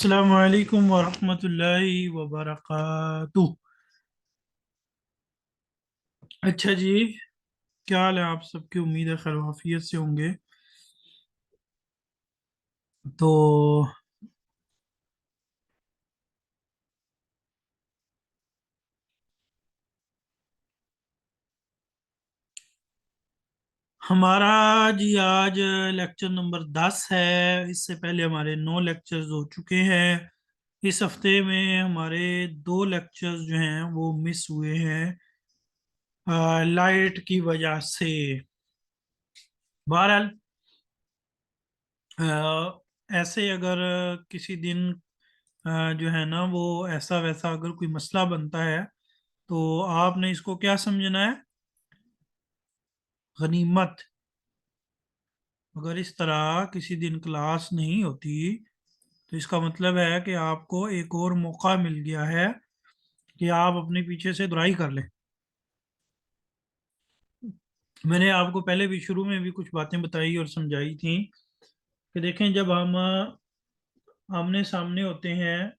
अस्सलाम वालेकुम वरहमतुल्लाहि वबरकातुह। अच्छा जी, क्या हाल है आप सबकी? उम्मीद है खैर वाफियत से होंगे। तो हमारा जी आज लेक्चर नंबर 10 है। इससे पहले हमारे 9 लेक्चर्स हो चुके हैं। इस हफ्ते में हमारे 2 लेक्चर्स जो हैं वो मिस हुए हैं लाइट की वजह से। बहरहाल ऐसे अगर किसी दिन जो है ना वो ऐसा वैसा अगर कोई मसला बनता है तो आपने इसको क्या समझना है? गनीमत। अगर इस तरह किसी दिन क्लास नहीं होती तो इसका मतलब है कि आपको एक और मौका मिल गया है कि आप अपने पीछे से धुलाई कर लें। मैंने आपको पहले भी शुरू में भी कुछ बातें बताई और समझाई थी कि देखें, जब हम आमने सामने होते हैं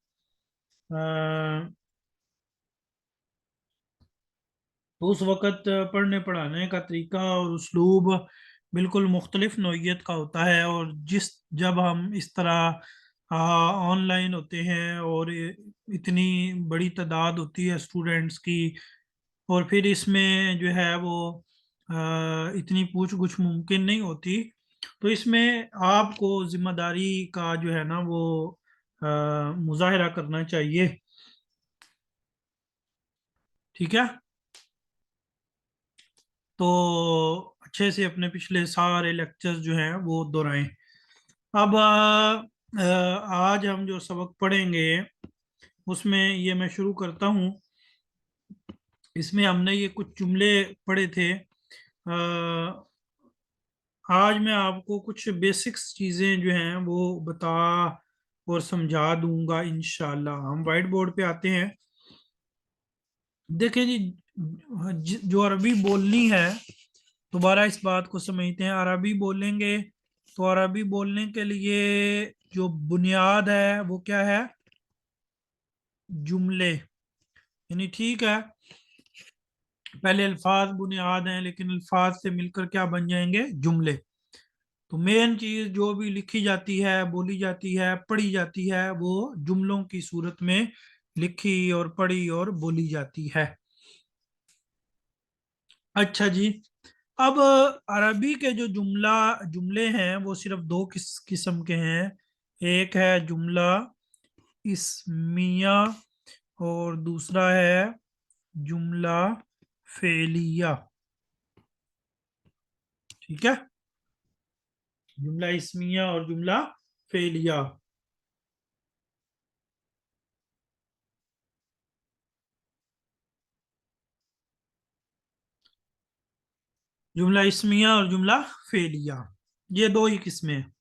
तो उस वक़्त पढ़ने पढ़ाने का तरीका और उस्लूब बिल्कुल मुख्तलिफ नौइयत का होता है। और जब हम इस तरह ऑनलाइन होते हैं और इतनी बड़ी तादाद होती है स्टूडेंट्स की, और फिर इसमें जो है वो इतनी पूछ गुछ मुमकिन नहीं होती, तो इसमें आपको जिम्मेदारी का जो है ना वो मुजाहिरा करना चाहिए। ठीक है। तो अच्छे से अपने पिछले सारे लेक्चर्स जो हैं वो दोहराएं। अब आज हम जो सबक पढ़ेंगे उसमें ये मैं शुरू करता हूँ। इसमें हमने ये कुछ जुमले पढ़े थे। आज मैं आपको कुछ बेसिक्स चीज़ें जो हैं वो बता और समझा दूंगा इंशाल्लाह। हम वाइट बोर्ड पे आते हैं। देखिए जी, जो अरबी बोलनी है, दोबारा इस बात को समझते हैं। अरबी बोलेंगे तो अरबी बोलने के लिए जो बुनियाद है वो क्या है? जुमले। यानी ठीक है, पहले अल्फाज बुनियाद हैं लेकिन अल्फाज से मिलकर क्या बन जाएंगे? जुमले। तो मेन चीज जो भी लिखी जाती है, बोली जाती है, पढ़ी जाती है, वो जुमलों की सूरत में लिखी और पढ़ी और बोली जाती है। अच्छा जी, अब अरबी के जो जुमले हैं वो सिर्फ दो किस्म के हैं। एक है जुमला इस्मिया और दूसरा है जुमला फेलिया। ठीक है। जुमला इस्मिया और जुमला फेलिया। जुमला इस्मिया और जुमला फेलिया, ये दो ही किस्में हैं।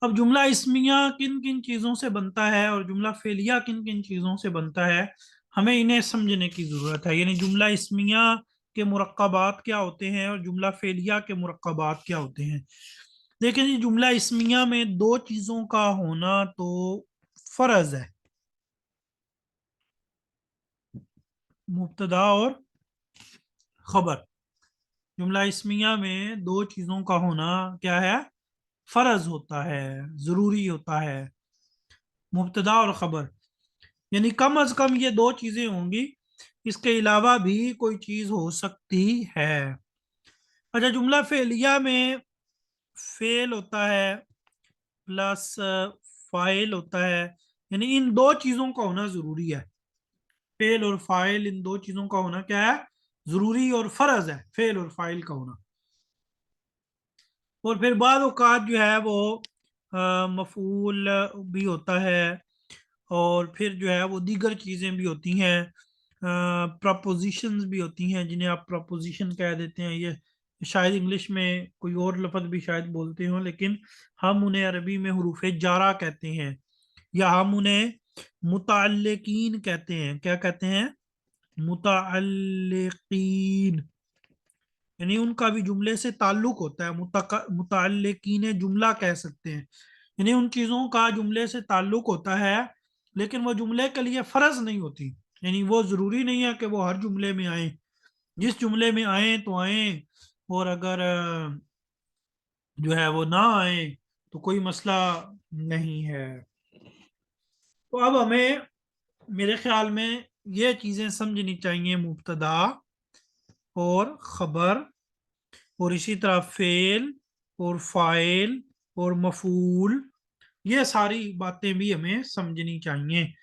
अब जुमला इस्मिया किन किन चीजों से बनता है और जुमला फेलिया किन किन चीजों से बनता है, हमें इन्हें समझने की जरूरत है। यानी जुमला इस्मिया के मुरक्कबात क्या होते हैं और जुमला फेलिया के मुरक्कबात क्या होते हैं। देखिए जी, जुमला इस्मिया में दो चीजों का होना तो फर्ज है। मुब्तदा और खबर। जुमला इस्मिया में दो चीजों का होना क्या है? फर्ज होता है, जरूरी होता है। मुब्तदा और खबर, यानी कम अज कम ये दो चीजें होंगी, इसके अलावा भी कोई चीज हो सकती है। अच्छा, जुमला फेलिया में फेल होता है प्लस फाइल होता है। यानी इन दो चीजों का होना जरूरी है। फेल और फाइल, इन दो चीजों का होना क्या है? जरूरी और फर्ज है, फेल और फाइल का होना। और फिर बाद औकात जो है वो मफूल भी होता है। और फिर जो है वो दीगर चीज़ें भी होती हैं, प्रपोजिशंस भी होती हैं जिन्हें आप प्रपोजिशन कह देते हैं। ये शायद इंग्लिश में कोई और लफ्ज़ भी शायद बोलते हो, लेकिन हम उन्हें अरबी में हुरूफ जारा कहते हैं, या हम उन्हें मुतअल्लिकीन कहते हैं। क्या कहते हैं? मुतअल्लिकीन। यानी उनका भी जुमले से ताल्लुक होता है। मुतअल्लिकीन जुमला कह सकते हैं। यानी उन चीजों का जुमले से ताल्लुक होता है, लेकिन वो जुमले के लिए फर्ज नहीं होती। यानी वो जरूरी नहीं है कि वो हर जुमले में आए, जिस जुमले में आए तो आए, और अगर जो है वो ना आए तो कोई मसला नहीं है। तो अब हमें मेरे ख्याल में ये चीजें समझनी चाहिए, मुब्तदा और खबर, और इसी तरह फेल और फाइल और मफूल, ये सारी बातें भी हमें समझनी चाहिए।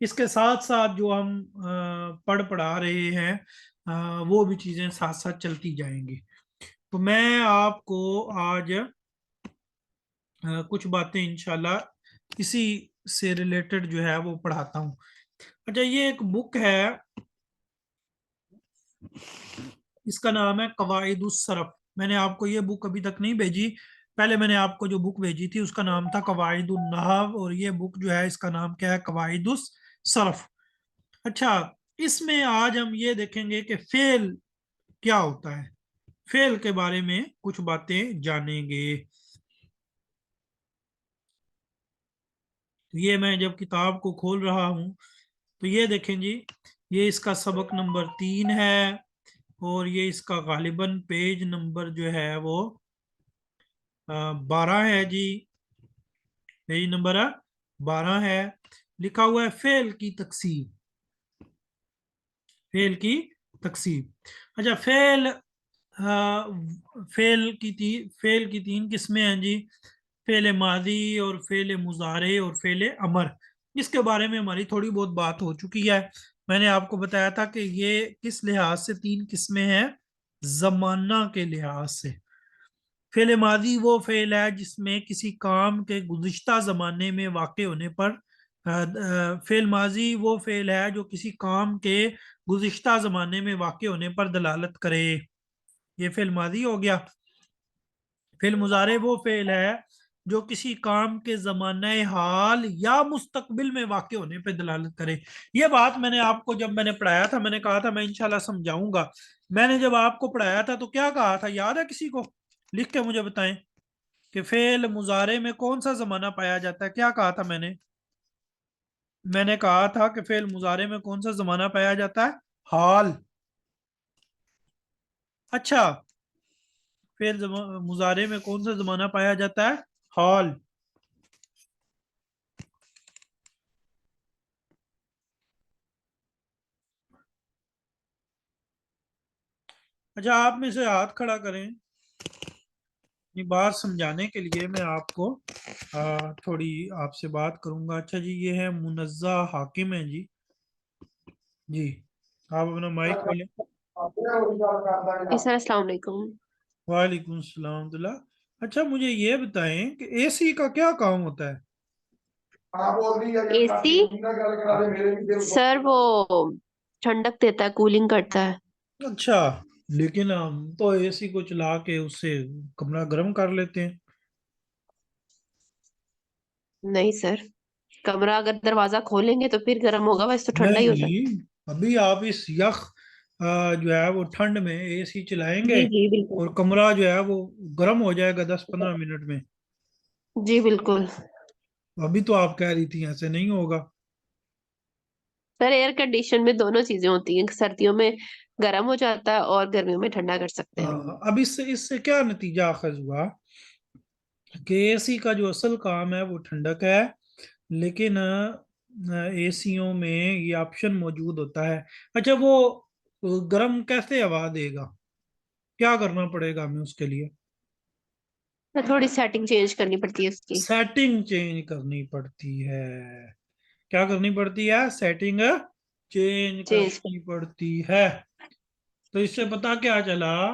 इसके साथ साथ जो हम पढ़ा रहे हैं, वो भी चीजें साथ साथ चलती जाएंगी। तो मैं आपको आज कुछ बातें इंशाल्लाह इसी से रिलेटेड जो है वो पढ़ाता हूँ। अच्छा, ये एक बुक है, इसका नाम है कवाइदुस सरफ। मैंने आपको ये बुक अभी तक नहीं भेजी, पहले मैंने आपको जो बुक भेजी थी उसका नाम था कवाइदुन नहव, और ये बुक जो है इसका नाम क्या है, कवाइदुस सरफ। अच्छा, इसमें आज हम ये देखेंगे कि फेल क्या होता है, फेल के बारे में कुछ बातें जानेंगे। तो ये मैं जब किताब को खोल रहा हूँ तो ये देखें जी, ये इसका सबक नंबर 3 है, और ये इसका गालिबन पेज नंबर जो है वो 12 है जी। पेज नंबर 12 है। लिखा हुआ है फेल की तकसीम, फेल की तकसीम। अच्छा, फेल की तीन किस्में हैं जी, फेल मादी और फेल मुजारे और फेल अमर। इसके बारे में हमारी थोड़ी बहुत बात हो चुकी है। मैंने आपको बताया था कि ये किस लिहाज से तीन किस्में हैं, जमाना के लिहाज से। फेल मादी वो फेल है जिसमें किसी काम के गुज़िश्ता जमाने में वाक़ होने पर फेल माजी वो फेल है जो किसी काम के गुज़िश्ता जमाने में वाक़ होने पर दलालत करे, ये फेल मादी हो गया। फेल मुजारे वो फेल है जो किसी काम के जमाने हाल या मुस्तकबिल में वाक़ होने पर दलालत करे। ये बात मैंने आपको जब मैंने पढ़ाया था, मैंने कहा था मैं इंशाल्लाह समझाऊंगा। मैंने जब आपको पढ़ाया था तो क्या कहा था, याद है किसी को? लिख के मुझे बताएं कि फेल मुजारे में कौन सा जमाना पाया जाता है। क्या कहा था मैंने? मैंने कहा था कि फेल मुजारे में कौन सा जमाना पाया जाता है, हाल। अच्छा, मुजारे में कौन सा जमाना पाया जाता है, हाल। अच्छा, आप में से हाथ खड़ा करें, ये बात समझाने के लिए मैं आपको थोड़ी आपसे बात करूंगा। अच्छा जी, ये है मुनज़्ज़ा हाकिम है जी। जी, आप अपना माइक खोलें। जी सर, अस्सलाम वालेकुम। वालेकुम सलाम। अच्छा, मुझे ये बताएं कि एसी का क्या काम होता है? एसी सर वो ठंडक देता है, कूलिंग करता है। अच्छा, लेकिन हम तो एसी को चला के उससे कमरा गर्म कर लेते हैं। नहीं सर, कमरा अगर दरवाजा खोलेंगे तो फिर गर्म होगा, वैसे तो ठंडा ही हो नहीं, जाता अभी आप इस जो है वो ठंड में एसी है। चलाएंगे जी जी बिल्कुल। और कमरा जो है वो गर्म हो जाएगा 10-15 मिनट में। जी बिल्कुल। अभी तो आप कह रही थी ऐसे नहीं होगा। सर एयर कंडीशन में दोनों चीजें होती हैं, सर्दियों में गर्म हो जाता है और गर्मियों में ठंडा कर सकते हैं। अब इससे इससे क्या नतीजा अखज हुआ कि एसी का जो असल काम है वो ठंडक है, लेकिन एसीओ में ये ऑप्शन मौजूद होता है। अच्छा, वो गर्म कैसे हवा देगा, क्या करना पड़ेगा हमें उसके लिए? तो थोड़ी सेटिंग चेंज करनी पड़ती है उसकी। सेटिंग चेंज करनी पड़ती है। क्या करनी पड़ती है, सेटिंग चेंज चेंज। करनी पड़ती है। तो इससे पता क्या चला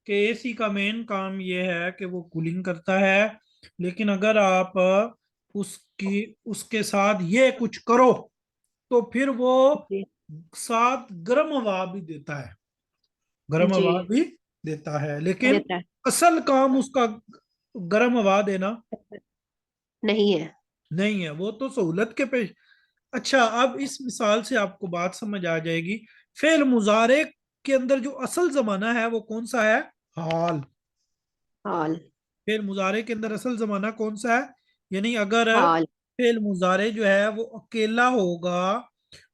कि एसी का मेन काम ये है कि वो कूलिंग करता है, लेकिन अगर आप उसकी उसके साथ ये कुछ करो तो फिर वो जी। साथ गर्म हवा भी देता है, गर्म जी हवा भी देता है, लेकिन देता है। असल काम उसका गर्म हवा देना नहीं है। नहीं है, वो तो सहूलत के पेश। अच्छा, अब इस मिसाल से आपको बात समझ आ जाएगी। फेल मुजारे के अंदर जो असल जमाना है वो कौन सा है, हाल। हाल। फेल मुजारे के अंदर असल जमाना कौन सा है, यानी अगर हाल। फेल मुजारे जो है वो अकेला होगा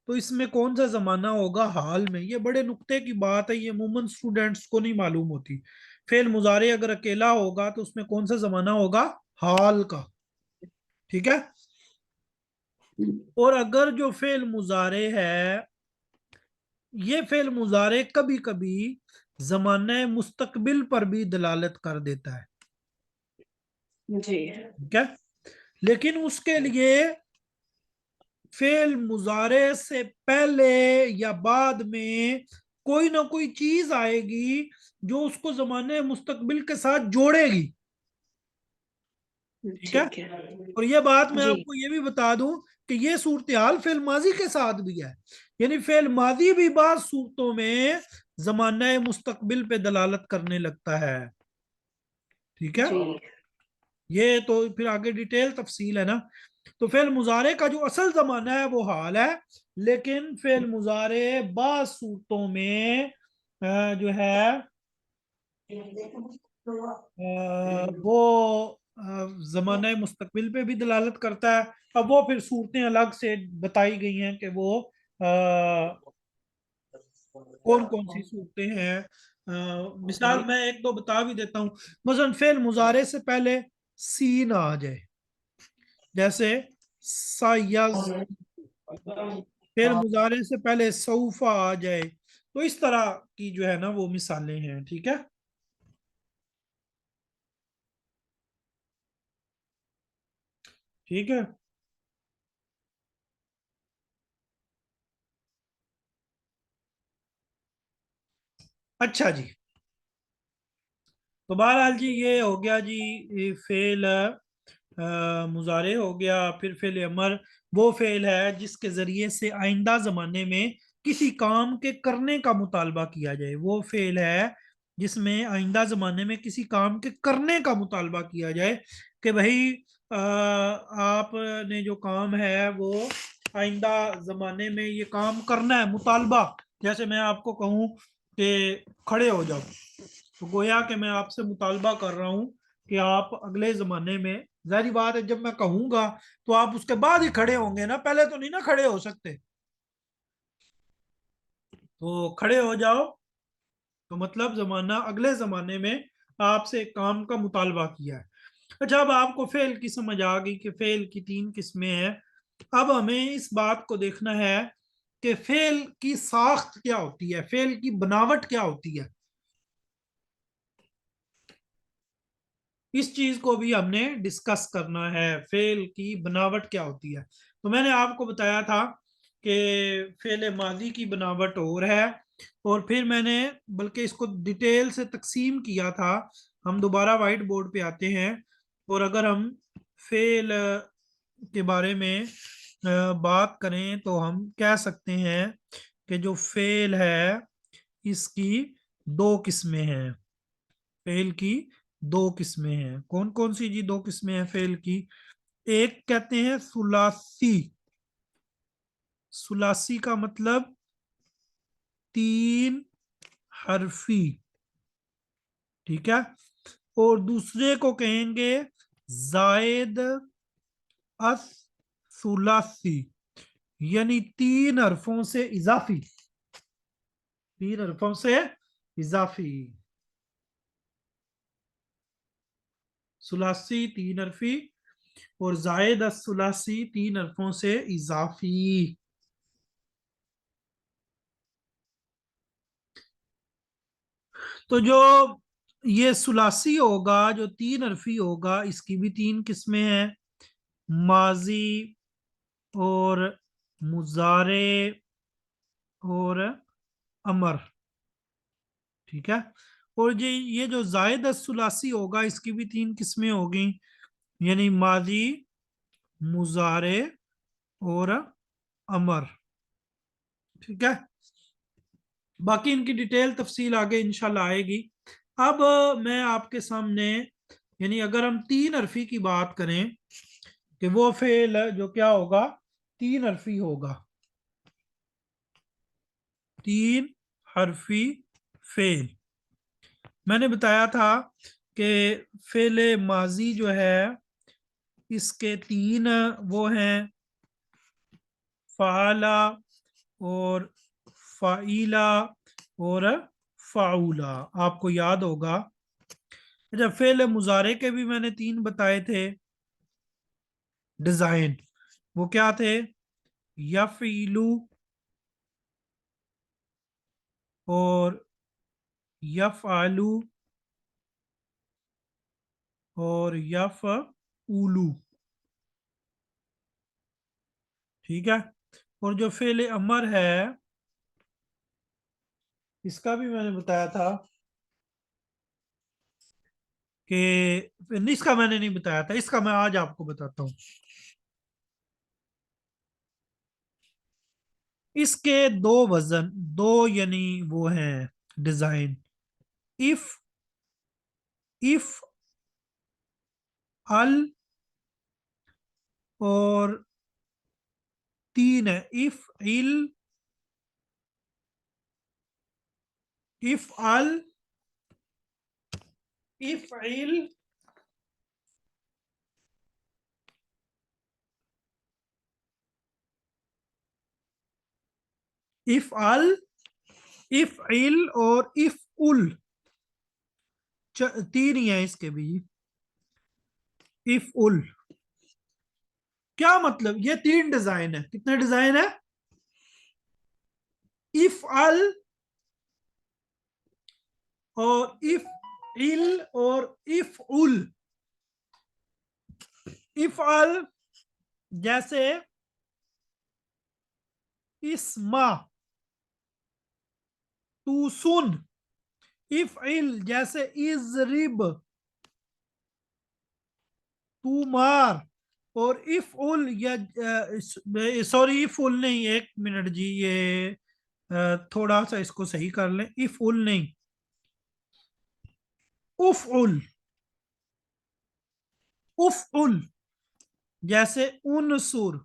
तो इसमें कौन सा जमाना होगा, हाल में। ये बड़े नुक्ते की बात है, ये अमूमन स्टूडेंट्स को नहीं मालूम होती। फेल मुजारे अगर अकेला होगा तो उसमें कौन सा जमाना होगा, हाल का। ठीक है। और अगर जो फेल मुजारे है, ये फेल मुजारे कभी कभी जमाने मुस्तकबिल पर भी दलालत कर देता है। जी। ठीक है। लेकिन उसके लिए फेल मुजारे से पहले या बाद में कोई ना कोई चीज आएगी जो उसको जमाने मुस्तकबिल के साथ जोड़ेगी। ठीक है। ठीक है। और ये बात मैं जी। आपको ये भी बता दूं कि ये सूरत हाल फेल माजी के साथ भी है। यानी फेल माजी भी बाज सूरतों में जमाना मुस्तकबिल पे दलालत करने लगता है। ठीक है। जी। ये तो फिर आगे डिटेल तफसील है ना। तो फेल मुजारे का जो असल जमाना है वो हाल है। लेकिन फेल मुजारे बाज सूरतों में जो है वो जमाना मुस्तकबिल पे भी दलालत करता है। अब वो फिर सूरतें अलग से बताई गई हैं कि वो कौन कौन सी सूरतें हैं। मिसाल मैं एक दो बता भी देता हूँ। मसलन फेल मुजारे से पहले सीन आ जाए, जैसे सायज। फेल मुजारे से पहले सऊफा आ जाए, तो इस तरह की जो है ना वो मिसालें हैं। ठीक है। ठीक है। अच्छा जी। तो बहरहाल जी ये हो गया जी, ये फेल मुजारे हो गया। फिर फेल अमर वो फेल है जिसके जरिए से आइंदा जमाने में किसी काम के करने का मुतालबा किया जाए। वो फेल है जिसमें आइंदा जमाने में किसी काम के करने का मुतालबा किया जाए कि भाई आपने जो काम है वो आइंदा जमाने में ये काम करना है, मुतालबा। जैसे मैं आपको कहूँ कि खड़े हो जाओ, तो गोया कि मैं आपसे मुतालबा कर रहा हूँ कि आप अगले जमाने में, जाहिर बात है जब मैं कहूंगा तो आप उसके बाद ही खड़े होंगे ना, पहले तो नहीं ना खड़े हो सकते। तो खड़े हो जाओ, तो मतलब जमाना अगले जमाने में आपसे एक काम का मुतालबा किया है। अच्छा, अब आपको फेल की समझ आ गई कि फेल की तीन किस्में हैं। अब हमें इस बात को देखना है कि फेल की साख्त क्या होती है, फेल की बनावट क्या होती है। इस चीज को भी हमने डिस्कस करना है, फेल की बनावट क्या होती है। तो मैंने आपको बताया था कि फेल माजी की बनावट और है, और फिर मैंने बल्कि इसको डिटेल से तकसीम किया था। हम दोबारा वाइट बोर्ड पे आते हैं, और अगर हम फेल के बारे में बात करें तो हम कह सकते हैं कि जो फेल है इसकी दो किस्में हैं। फेल की दो किस्में हैं। कौन कौन सी जी दो किस्में हैं फेल की। एक कहते हैं सुलासी। सुलासी का मतलब तीन हरफी। ठीक है। और दूसरे को कहेंगे जायद अस सुलासी, यानी तीन हरफों से इजाफी। तीन हरफों से इजाफी। सुलासी तीन हरफी, और जायद अस सुलासी तीन हरफों से इजाफी। तो जो ये सुलासी होगा, जो तीन हरफी होगा, इसकी भी तीन किस्में हैं। माजी और मुजारे और अमर। ठीक है। और ये जो जायद सुलासी होगा इसकी भी तीन किस्में होगी, यानी माजी, मुजारे और अमर। ठीक है। बाकी इनकी डिटेल तफसील आगे इंशाल्लाह आएगी। अब मैं आपके सामने, यानी अगर हम तीन हरफी की बात करें कि वो फेल जो क्या होगा, तीन हरफी होगा। तीन हरफी फेल। मैंने बताया था कि फेल माजी जो है इसके 3 वो हैं, फ़ाला और फ़ाइला और फ़ाउला। आपको याद होगा। अच्छा, फेल मुजारे के भी मैंने 3 बताए थे डिजाइन। वो क्या थे? यफ़ीलु और यफ़आलु और यफ़ऊलु। ठीक है। और जो फेल अमर है, इसका भी मैंने बताया था कि, इसका मैंने नहीं बताया था, इसका मैं आज आपको बताता हूं। इसके 2 वजन, 2 यानी वो हैं डिजाइन। इफ इफ अल और 3 है, इफ इल, इफ अल, इफ इल, इफ अल, इफ इल और इफ उल। 3 ही है इसके भी। इफ उल क्या मतलब? ये 3 डिजाइन है। कितने डिजाइन है? इफ अल और इफ इल और इफ उल। इफ अल जैसे इस्मा, तू सुन। इफ इल जैसे इजरिब, तू मार। और इफ उल या सॉरी, इफ उल नहीं, 1 मिनट जी, ये थोड़ा सा इसको सही कर लें। इफ उल नहीं, उफ उल। उफ उल जैसे उनसुर,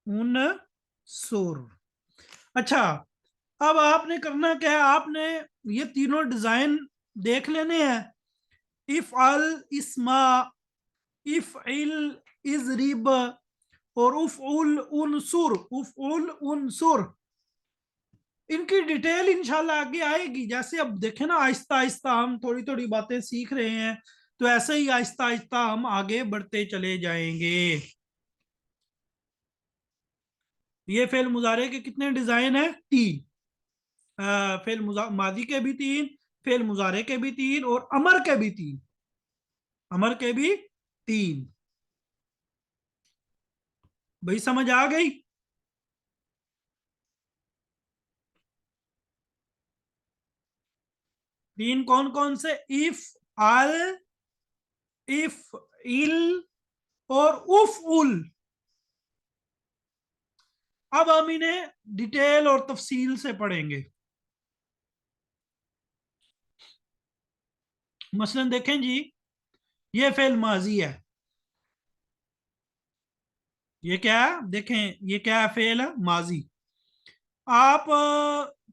उनसुर। अच्छा, अब आपने करना क्या है? आपने ये तीनों डिजाइन देख लेने हैं। इफ अल इस्मा, इफ इल इजरिब और उफ उल उनसुर, उफ उल उनसुर। इनकी डिटेल इंशाल्लाह आगे आएगी। जैसे अब देखें ना, आहिस्ता आहिस्ता हम थोड़ी थोड़ी बातें सीख रहे हैं, तो ऐसे ही आहिस्ता आहिस्ता हम आगे बढ़ते चले जाएंगे। ये फेल मुजारे के कितने डिजाइन है? 3। फेल मादी के भी 3, फेल मुजारे के भी 3 और अमर के भी 3। अमर के भी 3। भाई समझ आ गई? 3 कौन कौन से? इफ अल, इफ इल और उफ उल। अब हम इन्हें डिटेल और तफसील से पढ़ेंगे। मसलन देखें जी, ये फेल माजी है। ये क्या है? देखें, ये क्या है? फेल है माजी। आप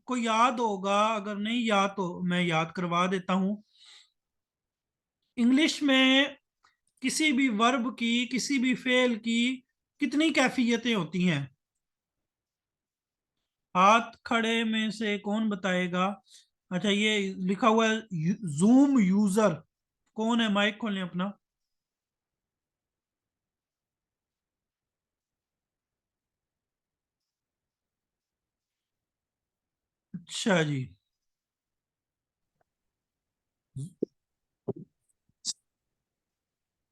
को याद होगा, अगर नहीं याद तो मैं याद करवा देता हूं। इंग्लिश में किसी भी वर्ब की, किसी भी फेल की कितनी कैफियतें होती हैं? हाथ खड़े में से कौन बताएगा? अच्छा, ये लिखा हुआ है जूम यूजर। कौन है? माइक खोलें अपना। अच्छा जी,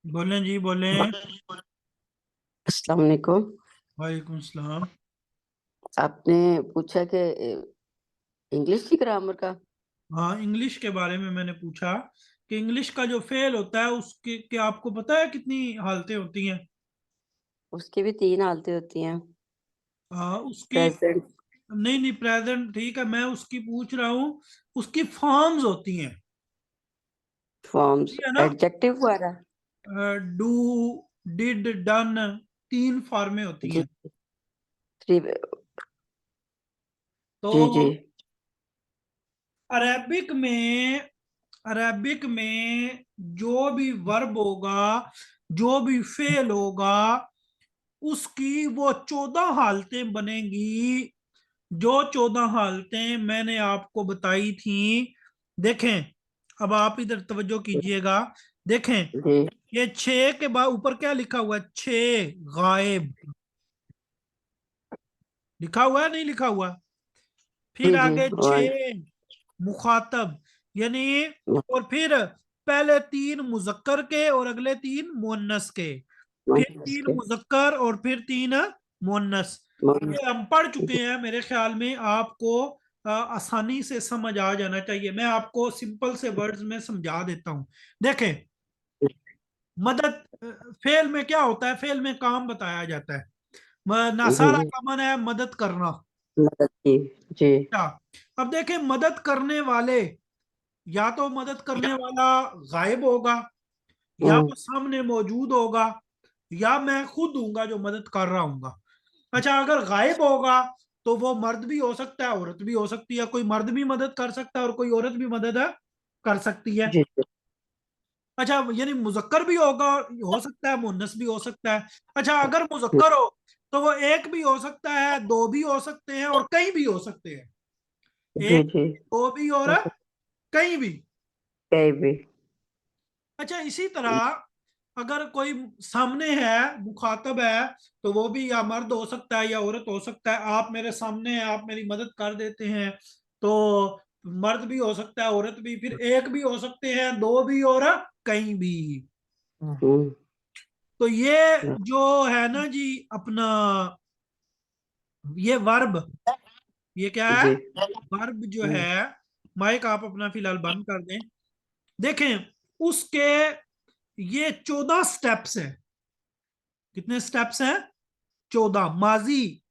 बोलें जी, बोलें। अस्सलाम वालेकुम। वालेकुम सलाम। आपने पूछा कि इंग्लिश की ग्रामर का। हाँ, इंग्लिश के बारे में मैंने पूछा कि इंग्लिश का जो फेल होता है उसके के आपको पता है कितनी हालतें होती हैं? उसकी भी 3 हालतें होती हैं। उसकी, प्रेजेंट, नहीं नहीं, प्रेजेंट ठीक है, मैं उसकी पूछ रहा हूँ। उसकी फॉर्म्स होती हैं, फॉर्म्स, ठीक है ना? एडजेक्टिव वगैरह। डू, डिड, डन, 3 फॉर्में होती जी हैं। 3। तो जी जी। अरेबिक में अरेबिक में जो भी वर्ब होगा, जो भी फेल होगा, उसकी वो 14 हालतें बनेंगी, जो 14 हालतें मैंने आपको बताई थी। देखें, अब आप इधर तवज्जो कीजिएगा। देखें, जी ये 6 के बाद ऊपर क्या लिखा हुआ है? 6 गायब लिखा हुआ है, नहीं लिखा हुआ? फिर जी जी आगे वन 6 मुखातब, यानी, और फिर पहले 3 मुजक्कर के और अगले 3 मुअन्नस के, फिर 3 के मुजक्कर और फिर 3 मुअन्नस। वन ये हम पढ़ चुके हैं, मेरे ख्याल में आपको आसानी से समझ आ जाना चाहिए। मैं आपको सिंपल से वर्ड्स में समझा देता हूं। देखें, मदद, फेल में क्या होता है? फेल में काम बताया जाता है। जी नासारा जी का मन है मदद करना। मदद की जी अच्छा, अब देखें, मदद करने वाले, या तो मदद करने वाला गायब होगा, या हम्म वो सामने मौजूद होगा, या मैं खुद हूंगा जो मदद कर रहा हूंगा। अच्छा, अगर गायब होगा तो वो मर्द भी हो सकता है, औरत भी हो सकती है। कोई मर्द भी मदद कर सकता है और कोई औरत भी मदद कर सकती है। जी जी अच्छा, यानी मुजक्कर भी होगा, हो सकता है, मुन्नस भी हो सकता है। अच्छा, अगर मुजक्कर हो तो वो एक भी हो सकता है, दो भी हो सकते हैं, और कई भी हो सकते हैं। जी एक, जी दो भी, और कई भी। कहीं भी अच्छा, इसी तरह अगर कोई सामने है, मुखातब है, तो वो भी या मर्द हो सकता है या औरत हो सकता है। आप मेरे सामने हैं, आप मेरी मदद कर देते हैं, तो मर्द भी हो सकता है, औरत भी। फिर एक भी हो सकते हैं, दो भी, और कहीं भी। हम्म तो ये जो है ना जी अपना, ये वर्ब, ये क्या है? जी वर्ब जो है, माइक आप अपना फिलहाल बंद कर दें। देखें, उसके ये 14 स्टेप्स हैं। कितने स्टेप्स हैं? 14। माजी,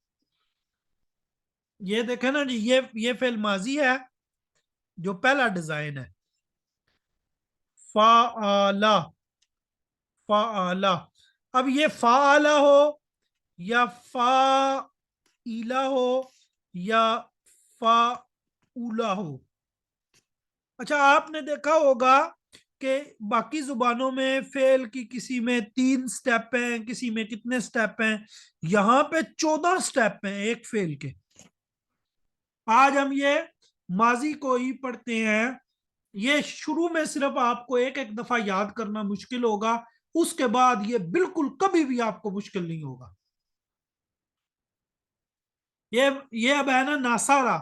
ये देखें ना जी, ये फेल माजी है, जो पहला डिजाइन है। फाला, फाला। अब ये फाला हो, या फाइला हो, या फाउला हो। अच्छा, आपने देखा होगा कि बाकी जुबानों में फेल की किसी में 3 स्टेप हैं, किसी में कितने स्टेप हैं? यहां पे 14 स्टेप हैं एक फेल के। आज हम ये माजी को ही पढ़ते हैं। ये शुरू में सिर्फ आपको एक एक दफा याद करना मुश्किल होगा, उसके बाद ये बिल्कुल कभी भी आपको मुश्किल नहीं होगा। ये अब है ना नासारा।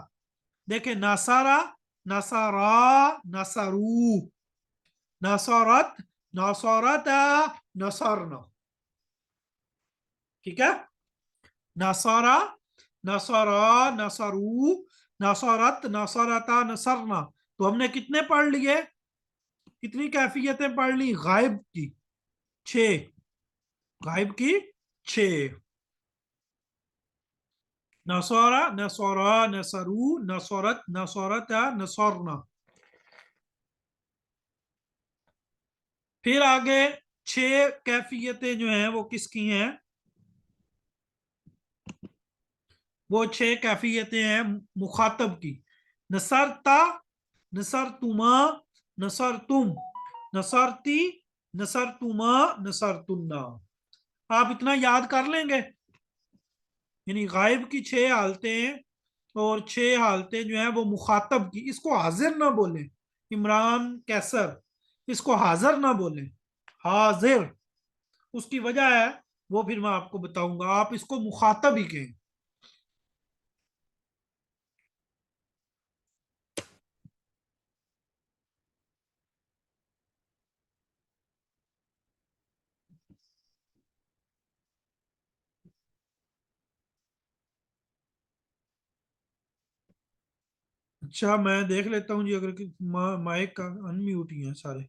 देखे, नासारा, नासारा, नासारू, नासारत, नासारता, नसरना। ठीक है? नासारा, नसरा, नसरू, नसरत, नसरता, नसरना। तो हमने कितने पढ़ लिए? कितनी कैफियतें पढ़ ली गायब की? 6। गायब की 6। नसौरा, नसौरा, नसरू, नसौरत, नसौरता, नसौरना। फिर आगे 6 कैफियतें जो हैं वो किसकी हैं? वो 6 कैफियतें हैं मुखातब की। नसरता, नसरतुमा, नसरतुम, नसरती, नसरतुमा, नसरतुन्ना। आप इतना याद कर लेंगे? यानी गायब की 6 हालतें, और 6 हालतें जो हैं वो मुखातब की। इसको हाजिर ना बोलें, इमरान कैसर, इसको हाजिर ना बोलें, हाजिर। उसकी वजह है, वो फिर मैं आपको बताऊंगा। आप इसको मुखातब ही कहें। अच्छा, मैं देख लेता हूँ जी, अगर माइक का अनम्यूट ही है सारे।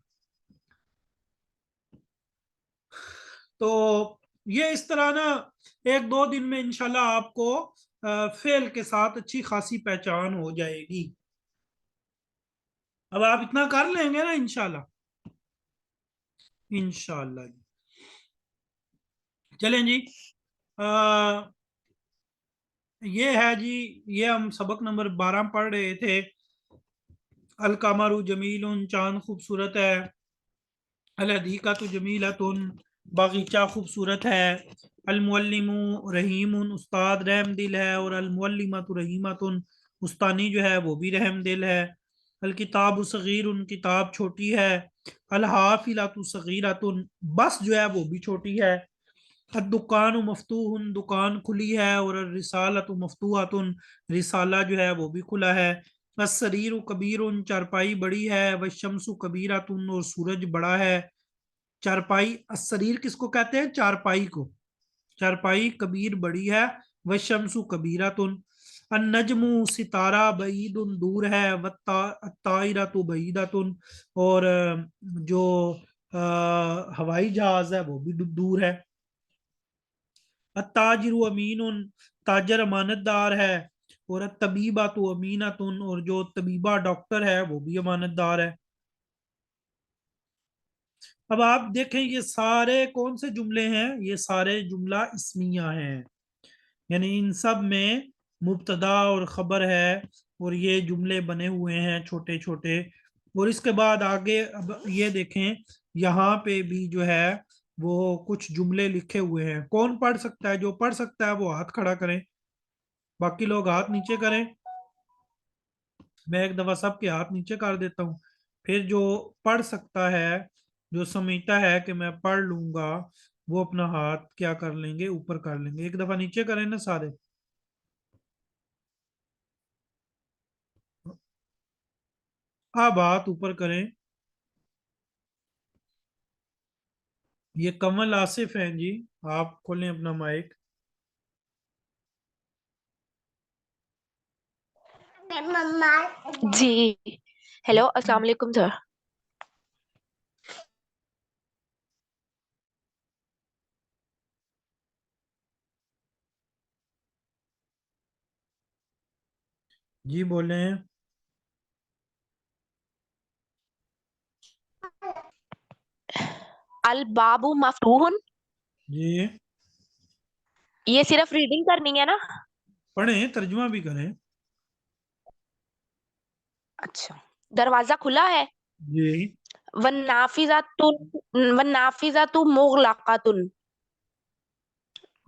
तो ये इस तरह ना, एक दो दिन में इंशाल्लाह आपको फेल के साथ अच्छी खासी पहचान हो जाएगी। अब आप इतना कर लेंगे ना इंशाल्लाह। इंशाल्लाह जी। चलें जी। आ, ये है जी, ये हम सबक नंबर 12 पढ़ रहे थे। अल कमरु जमीलुन, चांद खूबसूरत है। अल हदीक़तु जमीलतुन, बागीचा खूबसूरत है। अल मुअल्लिमु रहीमुन, उस्ताद रहम दिल है। और अल मुअल्लिमतु रहीमतुन, उस्तानी जो है वो भी रहम दिल है। अल किताबु सगीरुन, किताब छोटी है। अल हाफिलतु सगीरतुन, बस जो है वो भी छोटी है। दुकान मफ्तूहुन, दुकान खुली है। और रिसालतु मफ्तूहतुन, रिसाला जो है वो भी खुला है। अस्सरीरु कबीरुन, चारपाई बड़ी है। वशम्सु कबीरतुन, और सूरज बड़ा है। चारपाई, अस्सरीर किसको कहते हैं? चारपाई को। चारपाई कबीर बड़ी है। वशम्सु कबीरतुन। अन्नजमु, सितारा बईदुन, दूर है। वत्ताइरतु बईदतुन, और जो हवाई जहाज है वो भी दूर है। अत्ताजिरु अमीनुन, ताजर अमानतदार है। और तबीबा तो अमीनतुन, और जो तबीबा डॉक्टर है वो भी अमानतदार है। अब आप देखें ये सारे कौन से जुमले हैं? ये सारे जुमला इस्मिया हैं, यानी इन सब में मुब्तदा और खबर है। और ये जुमले बने हुए हैं छोटे छोटे। और इसके बाद आगे अब ये देखें, यहाँ पे भी जो है वो कुछ जुमले लिखे हुए हैं। कौन पढ़ सकता है? जो पढ़ सकता है वो हाथ खड़ा करें, बाकी लोग हाथ नीचे करें। मैं एक दफा सबके हाथ नीचे कर देता हूँ, फिर जो पढ़ सकता है, जो समझता है कि मैं पढ़ लूंगा, वो अपना हाथ क्या कर लेंगे? ऊपर कर लेंगे। एक दफा नीचे करें ना सारे। अब हाथ ऊपर करें। ये कमल आसिफ हैं जी, आप खोलें अपना माइक। जी। हेलो, अस्सलाम वालेकुम सर। जी बोलें। अल बाबू मफतूहुन, जी ये सिर्फ रीडिंग करनी है ना? पढ़ें, तर्जुमा भी करें। अच्छा। दरवाजा खुला है। जी वन्नाफिजातु मुगलकातुन,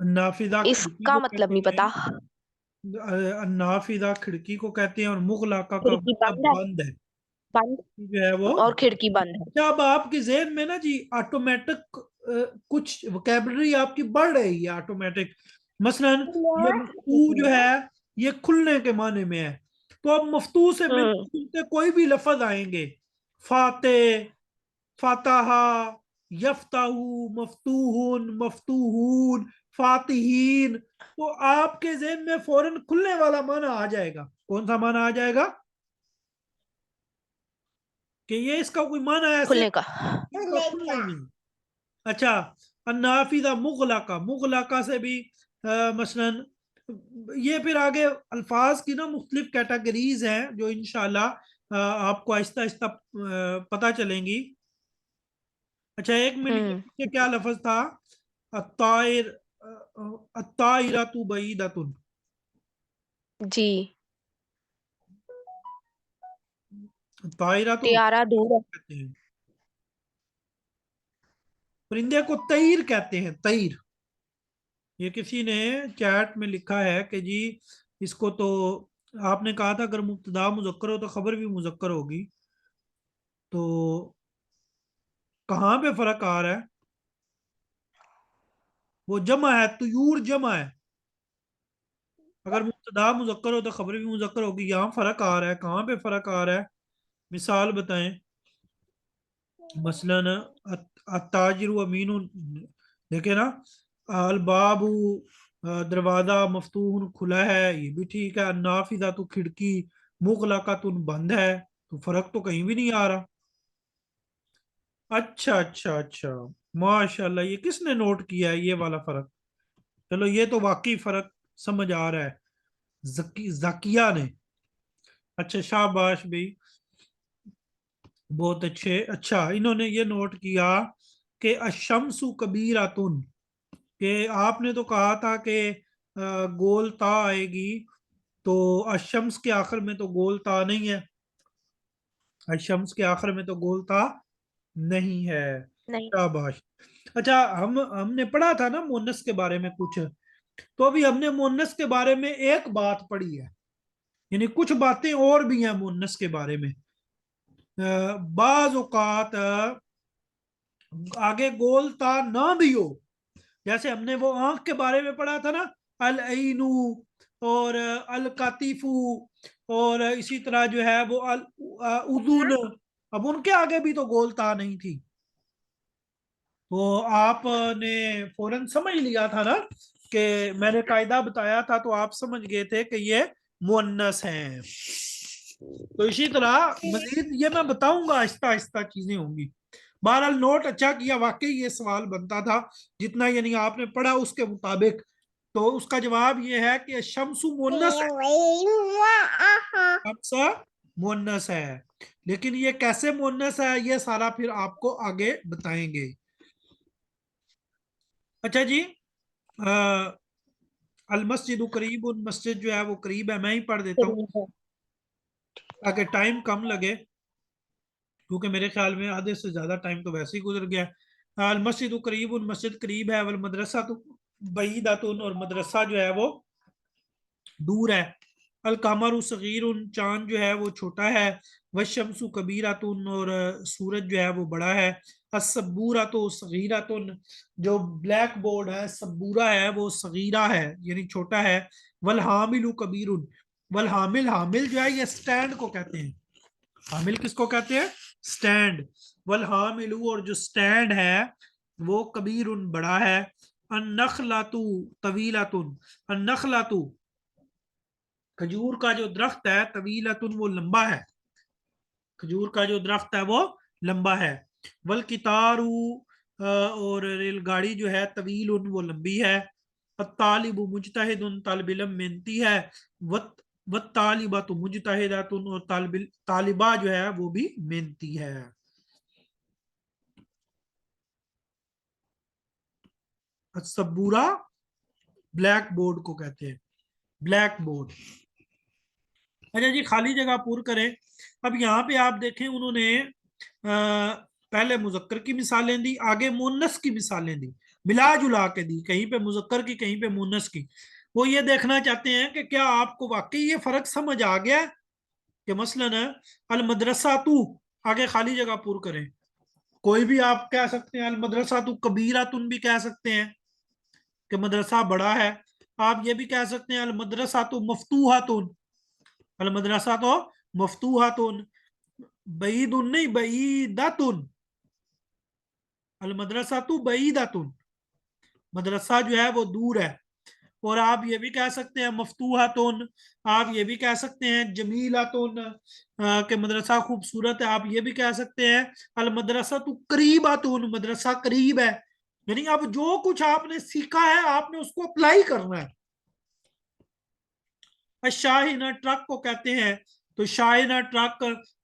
नाफिजा खिड़की इसका को मतलब कहते नहीं हैं। पता। नाफिजा खिड़की को कहते हैं, और मुगलका का खिड़की मतलब बंद है। बंद है, बंद। जो है वो। और खिड़की बंद है। अच्छा, अब आपके जहन में ना जी ऑटोमेटिक कुछ वोकेबलरी आपकी बढ़ रही है ऑटोमेटिक। मसलन ये मफ्तू जो है ये खुलने के माने में है। तो अब मफ्तू से हम्म। मिलते जुलते कोई भी लफज आएंगे, फाते, फाताहा, यफ्ताहू, मफ्तूहुन, मफ्तूहून, फातिहीन, तो आपके जहन में फौरन खुलने वाला माना आ जाएगा। कौन सा माना आ जाएगा? कि ये इसका कोई माना है ऐसे, खुलने का। इसका खुलना ही नहीं। अच्छा, अन्नाफिजा मुगलका, मुगलका से भी मसलन ये फिर आगे अल्फाज की ना मुख्तलिफ कैटेगरीज हैं जो इंशाल्लाह आपको आहिस्ता आहिस्ता पता चलेंगी। अच्छा, एक मिनट के हम्म। पीछे क्या लफज था? अत्ताइर, अत्ताइरतु बईदतुन। जी। ताइरतु त्यारा दूर है। कहते हैं, परिंदे को तईर कहते हैं, तईर। ये किसी ने चैट में लिखा है कि जी इसको तो आपने कहा था अगर मुब्तदा मुजक्कर हो तो खबर भी मुजक्कर होगी, तो कहाँ पे फर्क आ रहा है? वो जमा है, तुयूर जमा है। अगर मुब्तदा मुजक्कर हो तो खबर भी मुजक्कर होगी। यहाँ फर्क आ रहा है, कहाँ पे फर्क आ रहा है? मिसाल बताएं। मसलन अत्ताजिरु अमीनु, देखे ना। अलबाबू, दरवाजा मफतूहन, खुला है, ये भी ठीक है। अन्नाफिजा तो खिड़की, मुगलकातुन बंद है, तो फर्क तो कहीं भी नहीं आ रहा। अच्छा अच्छा अच्छा, माशाल्लाह, ये किसने नोट किया है ये वाला फर्क? चलो ये तो वाकई फर्क समझ आ रहा है, जाकिया ने। अच्छा, शाबाश भाई, बहुत अच्छे। अच्छा, इन्होंने ये नोट किया कि अशम्सु कबीरातुन, कि आपने तो कहा था कि गोल ता आएगी, तो अशम्स के आखिर में तो गोल ता नहीं है। अशम्स के आखिर में तो गोलता नहीं है। नहीं। शाबाश। अच्छा, हमने पढ़ा था ना मुअन्नस के बारे में कुछ, तो अभी हमने मुअन्नस के बारे में एक बात पढ़ी है, यानी कुछ बातें और भी हैं मुअन्नस के बारे में। बाज औकात आगे गोलता ना भी हो, जैसे हमने वो आंख के बारे में पढ़ा था ना, अल ऐनु और अल कातिफू, और इसी तरह जो है वो अल उदुन, अब उनके आगे भी तो गोलता नहीं थी। तो आपने फौरन समझ लिया था ना कि मैंने कायदा बताया था, तो आप समझ गए थे कि ये मुअन्नस हैं। तो इसी तरह मजीद ये मैं बताऊंगा, आहिस्ता आहिस्ता चीजें होंगी। बहरहाल नोट अच्छा किया, वाकई ये सवाल बनता था, जितना यानी आपने पढ़ा उसके मुताबिक। तो उसका जवाब ये है कि शम्सु मुअन्नस है, शम्स मुअन्नस है। लेकिन ये कैसे मुअन्नस है ये सारा फिर आपको आगे बताएंगे। अच्छा जी, अल मस्जिद करीब, उन मस्जिद जो है वो करीब है, मैं ही पढ़ देता हूँ करीब है। ताकि टाइम कम लगे, क्योंकि मेरे ख्याल में आधे से ज्यादा टाइम तो वैसे ही गुजर गया। अल मस्जिद करीब, उन मस्जिद करीब है, वल मदरसा तो बईदातुन, और मदरसा जो है वो दूर है। अल कमरु सगीरुन, चांद जो है वो छोटा है। वशम्सु कबीरातुन, और सूरज जो है वो बड़ा है। असबूरा तो सगीरातुन, जो ब्लैक बोर्ड है सबूरा है वो सगीरा है यानी छोटा है। वल हामिलु कबीरुन, वल हामिल, हामिल जो है ये स्टैंड को कहते हैं। हामिल किसको कहते हैं? स्टैंड। वल हामिलु, और जो स्टैंड है वो कबीरुन बड़ा है। अन्नखलातु तवीलातुन, अन्नखलातु खजूर का जो दरख्त है, तवीलतुन वो लंबा है, खजूर का जो दरख्त है वो लंबा है। वल कितारू, और रेलगाड़ी जो है, तवील उन वो लंबी है। तालिबु मुजतहिदुन, तालिब इल्म मेहनती है। वत वत तालिबा तो मुजतहिदातुन, और तालिबा जो है वो भी मेहनती है। सबूरा ब्लैक बोर्ड को कहते हैं, ब्लैक बोर्ड। अच्छा जी, खाली जगह पूर करें। अब यहाँ पे आप देखें उन्होंने पहले मुजक्कर की मिसालें दी, आगे मुन्नस की मिसालें दी, मिला जुला के दी, कहीं पे मुजक्कर की कहीं पे मुन्नस की। वो ये देखना चाहते हैं कि क्या आपको वाकई ये फर्क समझ आ गया कि मसलन अल मदरसा तू, आगे खाली जगह पूर करें। कोई भी आप कह सकते हैं, अल मदरसा तू कबीरा तुन भी कह सकते हैं कि मदरसा बड़ा है। आप ये भी कह सकते हैं अल मदरसा तू मफतूहा तुन, अल मदरसा तो मफतूहा तुन, बईदुन नहीं बईदातुन, अल मदरसा तू बईदातुन, मदरसा जो है वो दूर है। और आप ये भी कह सकते हैं मफतूहातुन, आप ये भी कह सकते हैं जमीलातुन, के मदरसा खूबसूरत है। आप ये भी कह सकते हैं अल मदरसा तू करीबातुन, मदरसा करीब है। यानी अब जो कुछ आपने सीखा है आपने उसको अप्लाई करना है। शाहीना ट्रक को कहते हैं, तो शाहीना ट्रक,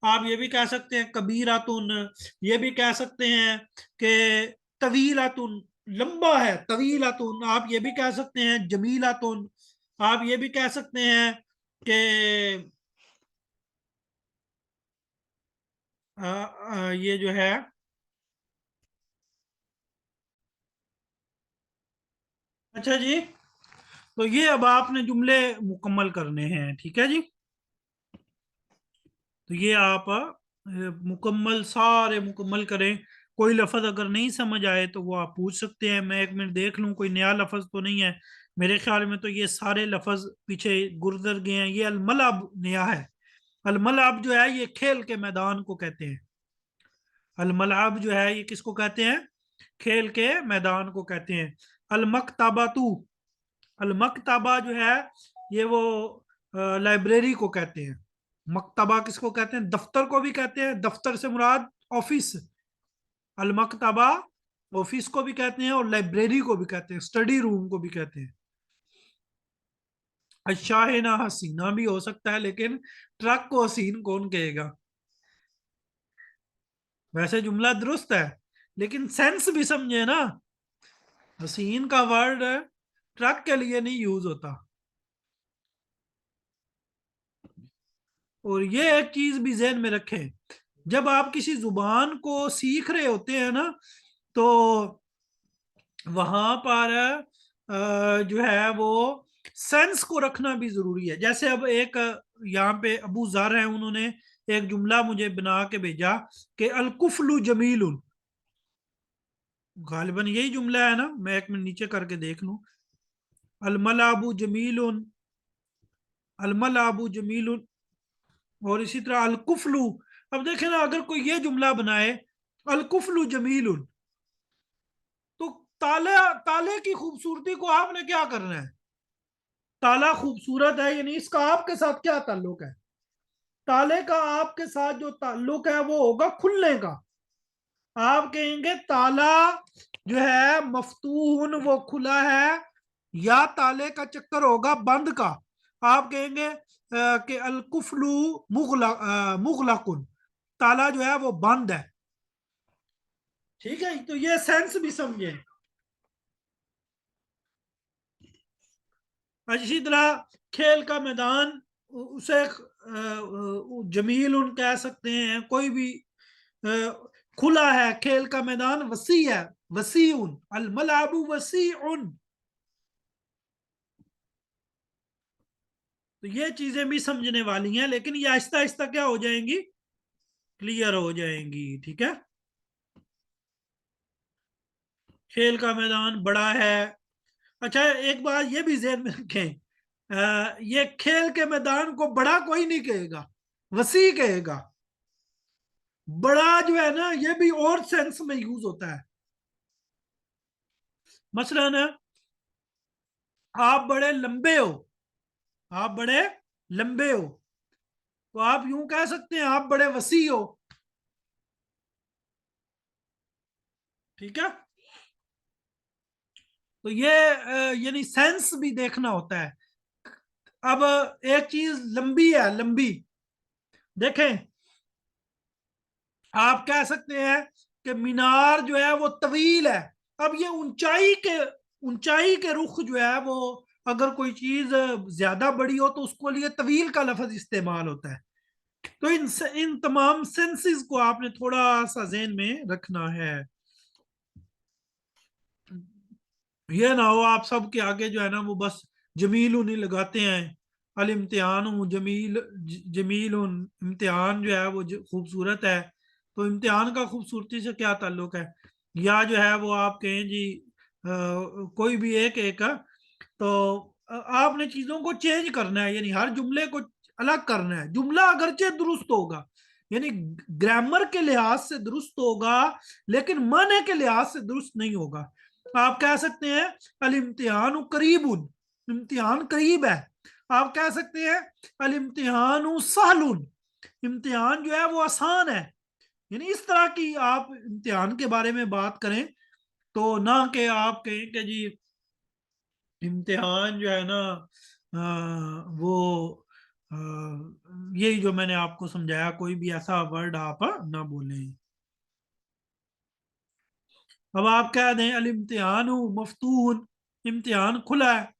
आप ये भी कह सकते हैं कबीरातुन, ये भी कह सकते हैं कि तवीलातुन, लंबा है, तवीलातुन। आप ये भी कह सकते हैं जमीलातुन। आप ये भी कह सकते हैं कि ये जो है, अच्छा जी, तो ये अब आपने जुमले मुकम्मल करने हैं, ठीक है जी। तो ये आप मुकम्मल सारे मुकम्मल करें। कोई लफज अगर नहीं समझ आए तो वो आप पूछ सकते हैं, मैं एक मिनट देख लूं कोई नया लफज तो नहीं है। मेरे ख्याल में तो ये सारे लफज पीछे गुजर गए हैं। ये अलमलब नया है। अलमलब जो है ये खेल के मैदान को कहते हैं। अलमलब जो है ये किसको कहते हैं? खेल के मैदान को कहते हैं। अलमकतबातू, अलमकतबा जो है ये वो लाइब्रेरी को कहते हैं। मकतबा किसको कहते हैं? दफ्तर को भी कहते हैं, दफ्तर से मुराद ऑफिस। अलमकतबा ऑफिस को भी कहते हैं, और लाइब्रेरी को भी कहते हैं, स्टडी रूम को भी कहते हैं। शाहिना हसीना भी हो सकता है, लेकिन ट्रक को हसीन कौन कहेगा? वैसे जुमला दुरुस्त है, लेकिन सेंस भी समझे ना। हसीन का वर्ड ट्रक के लिए नहीं यूज होता। और ये एक चीज भी जहन में रखें, जब आप किसी जुबान को सीख रहे होते हैं ना, तो वहां पर जो है वो सेंस को रखना भी जरूरी है। जैसे अब एक यहाँ पे अबू जर है, उन्होंने एक जुमला मुझे बना के भेजा कि अलकुफलु जमीलुन। गालिबन यही जुमला है ना, मैं एक मिनट नीचे करके देख लूं। अलमलाबु जमीलुन, अलमलाबु जमीलुन, और इसी तरह अलकुफलु। अब देखें ना, अगर कोई ये जुमला बनाए अलकुफलु जमीलुन, तो ताला, ताले की खूबसूरती को आपने क्या करना है? ताला खूबसूरत है, यानी इसका आपके साथ क्या ताल्लुक है? ताले का आपके साथ जो ताल्लुक है वो होगा खुलने का। आप कहेंगे ताला जो है मफ्तून, वो खुला है, या ताले का चक्कर होगा बंद का। आप कहेंगे कि अलकुफलू मुगलकुन, ताला जो है वो बंद है। ठीक है, तो ये सेंस भी समझे। इसी तरह खेल का मैदान, उसे जमील उन कह सकते हैं, कोई भी खुला है। खेल का मैदान वसी है, वसी उन, अल मलाबू वसी उन। तो ये चीजें भी समझने वाली हैं, लेकिन ये आहिस्ता आहिस्ता क्या हो जाएंगी, क्लियर हो जाएंगी। ठीक है, खेल का मैदान बड़ा है। अच्छा, एक बात ये भी ज़हन में रखें, ये खेल के मैदान को बड़ा कोई नहीं कहेगा, वसी कहेगा। बड़ा जो है ना, ये भी और सेंस में यूज होता है। मसलन आप बड़े लंबे हो, आप बड़े लंबे हो, तो आप यूं कह सकते हैं आप बड़े वसी हो। ठीक है, तो ये यानी सेंस भी देखना होता है। अब एक चीज लंबी है, लंबी, देखें, आप कह सकते हैं कि मीनार जो है वो तवील है। अब ये ऊंचाई के रुख जो है वो, अगर कोई चीज ज्यादा बड़ी हो तो उसको लिए तवील का लफ्ज इस्तेमाल होता है। तो इन तमाम सेंसेस को आपने थोड़ा सा ज़हन में रखना है। ये ना हो आप सब के आगे जो है ना वो बस जमील नहीं लगाते हैं। अल इम्तिहान हूँ जमील, जमील इम्तिहान जो है वो खूबसूरत है, तो इम्तिहान का खूबसूरती से क्या ताल्लुक है? या जो है वो आप कहें जी कोई भी एक एक तो आपने चीजों को चेंज करना है, यानी हर जुमले को अलग करना है। जुमला अगरचे दुरुस्त होगा, यानी ग्रामर के लिहाज से दुरुस्त होगा, लेकिन माने के लिहाज से दुरुस्त नहीं होगा। आप कह सकते हैं अल इम्तिहान करीबुन, इम्तिहान करीब है। आप कह सकते हैं अल इम्तिहान सहलुन, इम्तिहान जो है वो आसान है। यानी इस तरह की आप इम्तिहान के बारे में बात करें, तो ना कि आप कहें कि जी इम्तिहान जो है ना वो यही जो मैंने आपको समझाया, कोई भी ऐसा वर्ड आप ना बोलें। अब आप कह दें अल इम्तिहान मफ्तून, इम्तिहान खुला है,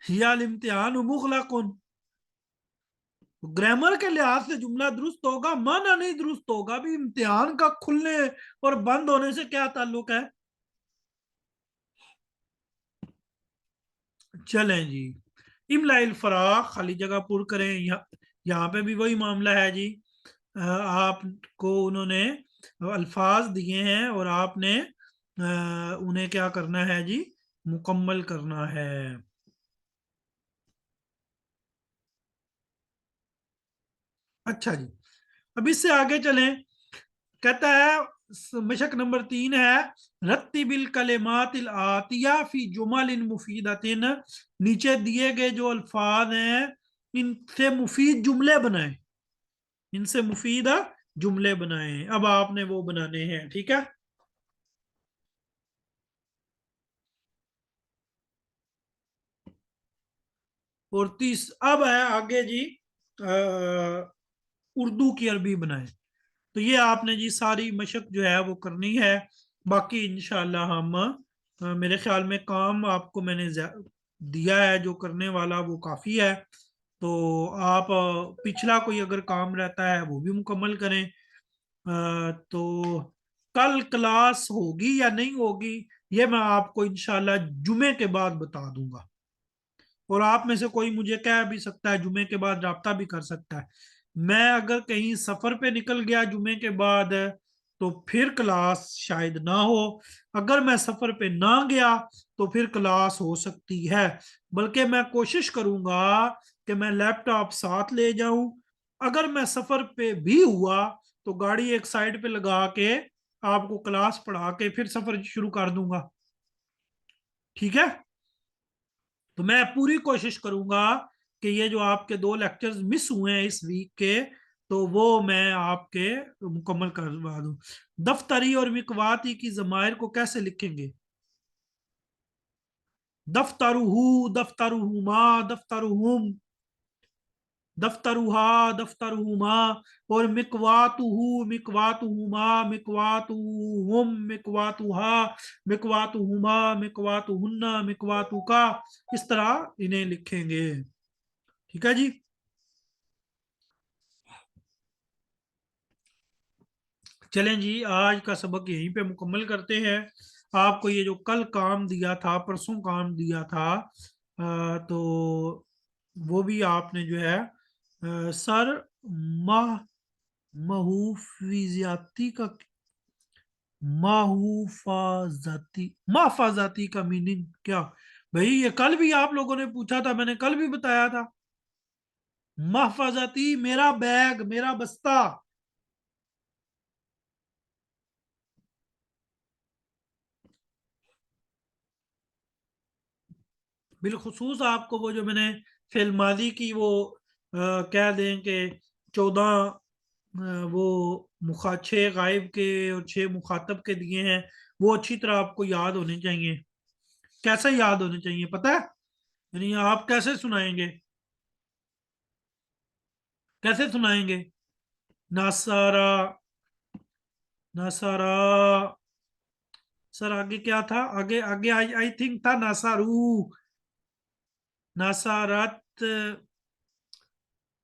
या अल इम्तिहान मुगलकुन, ग्रामर के लिहाज से जुमला दुरुस्त होगा, माना नहीं दुरुस्त होगा। भी इम्तिहान का खुलने और बंद होने से क्या ताल्लुक है? चलें जी, इमलाइल फराग, खाली जगह पुर करें। यहाँ पे भी वही मामला है जी। आपको उन्होंने अल्फाज दिए हैं और आपने उन्हें क्या करना है जी, मुकम्मल करना है। अच्छा जी, अब इससे आगे चलें। कहता है मशक नंबर 3 है, रत्तिबिल कलिमातिल आतिया फी जुमलिन मुफीदतिन, नीचे दिए गए जो अल्फाज हैं इनसे मुफीद जुमले बनाएं, इनसे मुफीद जुमले बनाएं। अब आपने वो बनाने हैं। ठीक है, और अब है आगे जी उर्दू की अरबी बनाएं। तो ये आपने जी सारी मशक जो है वो करनी है। बाकी इंशाल्लाह हम मेरे ख्याल में काम आपको मैंने दिया है जो करने वाला, वो काफ़ी है। तो आप पिछला कोई अगर काम रहता है वो भी मुकम्मल करें। तो कल क्लास होगी या नहीं होगी ये मैं आपको इंशाल्लाह जुमे के बाद बता दूंगा। और आप में से कोई मुझे कह भी सकता है, जुमे के बाद राब्ता भी कर सकता है। मैं अगर कहीं सफर पे निकल गया जुमे के बाद तो फिर क्लास शायद ना हो। अगर मैं सफर पे ना गया तो फिर क्लास हो सकती है। बल्कि मैं कोशिश करूंगा कि मैं लैपटॉप साथ ले जाऊं। अगर मैं सफर पे भी हुआ तो गाड़ी एक साइड पे लगा के आपको क्लास पढ़ा के फिर सफर शुरू कर दूंगा। ठीक है। तो मैं पूरी कोशिश करूंगा कि ये जो आपके 2 लेक्चर्स मिस हुए हैं इस वीक के, तो वो मैं आपके मुकम्मल करवा दूं। दफ्तरी और मिकवाती की जमायर को कैसे लिखेंगे? दफ्तरुहू, दफ्तरुहुमा, दफ्तरुहुम, दफ्तरुहा, दफ्तरुहुमा। और मिकवातुहू, मिकवातुहुमा, मिकवातुहुम, मिकवातुहा, मिकवातुहुमा, मिकवातुहुन्ना, मिकवातुका। इस तरह इन्हें लिखेंगे। ठीक है जी। चलें जी, आज का सबक यहीं पे मुकम्मल करते हैं। आपको ये जो कल काम दिया था, परसों काम दिया था, तो वो भी आपने जो है सर माह महूफिजाती का महफाजाती का मीनिंग क्या? भाई ये कल भी आप लोगों ने पूछा था, मैंने कल भी बताया था। महफाजाती मेरा बैग, मेरा बस्ता। बिलखुसूस आपको वो जो मैंने फिल्मादी की वो कह दें कि 14 वो 6 गायब के और 6 मुखातब के दिए हैं, वो अच्छी तरह आपको याद होने चाहिए। कैसे याद होने चाहिए पता है? यानी आप कैसे सुनाएंगे? कैसे सुनाएंगे? नासारा, नासारा। सर आगे क्या था? आगे आगे आई थिंक था नासारू, नासारत,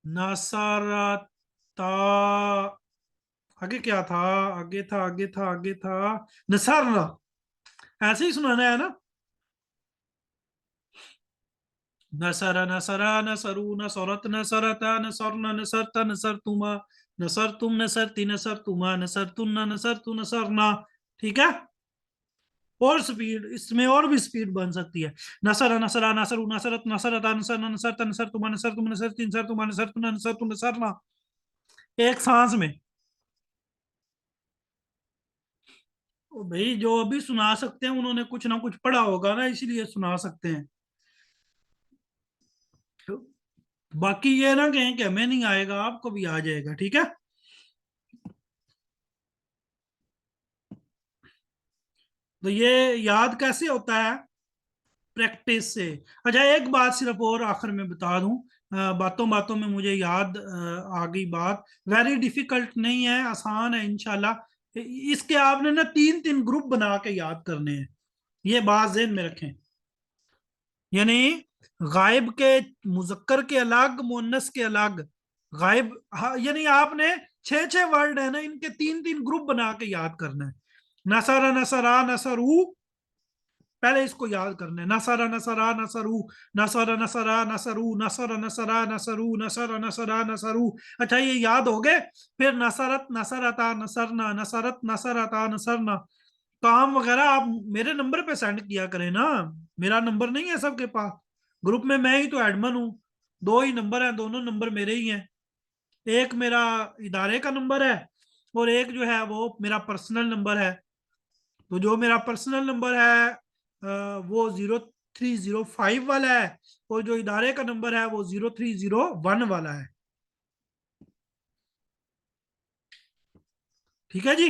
नासारता। आगे क्या था? आगे था, आगे था, आगे था नसारना। ऐसे ही सुनाना है ना? नसरा, नसरा, नसरू, नसरत, नसरता, नसरना, नसरता, नसरतुमा, नसरतुम, नसरती, नसरतुमा, नसरतुन्ना, नसरतु, नसरना। ठीक है। और स्पीड इसमें और भी स्पीड बन सकती है। नसरा, नसरा, नसरू, नसरत, नसरता, नसरना, नसरता, नसरतुमा, नसरतुम, नसरती, नसरतुमा, नसरतुन्ना, नसरतु, नसरना। एक सांस में। ओ भाई, जो अभी सुना सकते हैं उन्होंने कुछ ना कुछ पढ़ा होगा ना, इसलिए सुना सकते हैं। बाकी ये ना कहें कि हमें नहीं आएगा, आपको भी आ जाएगा। ठीक है। तो ये याद कैसे होता है? प्रैक्टिस से। अच्छा, एक बात सिर्फ और आखिर में बता दूं, बातों बातों में मुझे याद आ गई बात। वेरी डिफिकल्ट नहीं है, आसान है इंशाल्लाह। इसके आपने ना 3 3 ग्रुप बना के याद करने हैं। ये बात ज़हन में रखें। यानी गायब के मुजक्कर के अलग, मुन्नस के अलग। गायब, हाँ, यानी आपने 6 6 वर्ड है ना, इनके 3 3 ग्रुप बना के याद करना है। नसरा, नसरा, नसरू। पहले इसको याद करना है। नसरा, नसरा, नसरू, नसरा, नसरा, नसरू, नसरा, नसरा, नसरू, नसरा, नसरा, नसरू। अच्छा, ये याद हो गए। फिर नसरत, नसरता, नसरना, नसरत, नसरता, नसरना। काम वगैरह आप मेरे नंबर पे सेंड किया करें ना। मेरा नंबर नहीं है सबके पास। ग्रुप में मैं ही तो एडमिन हूँ। 2 ही नंबर है, दोनों नंबर मेरे ही हैं। एक मेरा इदारे का नंबर है और एक जो है वो मेरा पर्सनल नंबर है। तो जो मेरा पर्सनल नंबर है वो 0305 वाला है, और जो इदारे का नंबर है वो 0301 वाला है। ठीक है जी।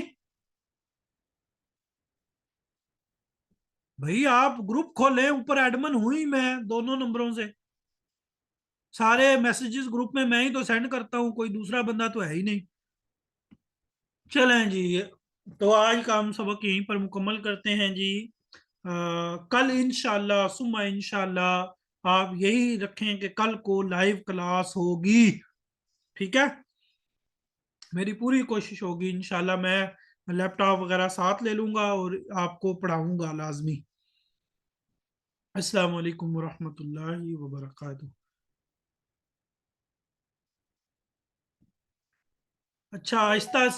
भाई आप ग्रुप खोलें, ऊपर एडमिन हूं ही मैं दोनों नंबरों से। सारे मैसेजेस ग्रुप में मैं ही तो सेंड करता हूँ, कोई दूसरा बंदा तो है ही नहीं। चलें जी, तो आज का हम सबक यहीं पर मुकम्मल करते हैं जी। कल इंशाल्लाह, सुम्मा इंशाल्लाह आप यही रखें कि कल को लाइव क्लास होगी। ठीक है। मेरी पूरी कोशिश होगी, इंशाल्लाह मैं लैपटॉप वगैरह साथ ले लूंगा और आपको पढ़ाऊंगा लाजमी। अस्सलाम वालेकुम वरहमतुल्लाहि वबरकातुहू। अच्छा, आहिस्ता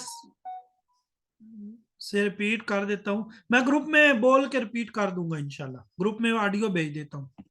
से रिपीट कर देता हूँ, मैं ग्रुप में बोल के रिपीट कर दूंगा, इंशाल्लाह ग्रुप में ऑडियो भेज देता हूँ।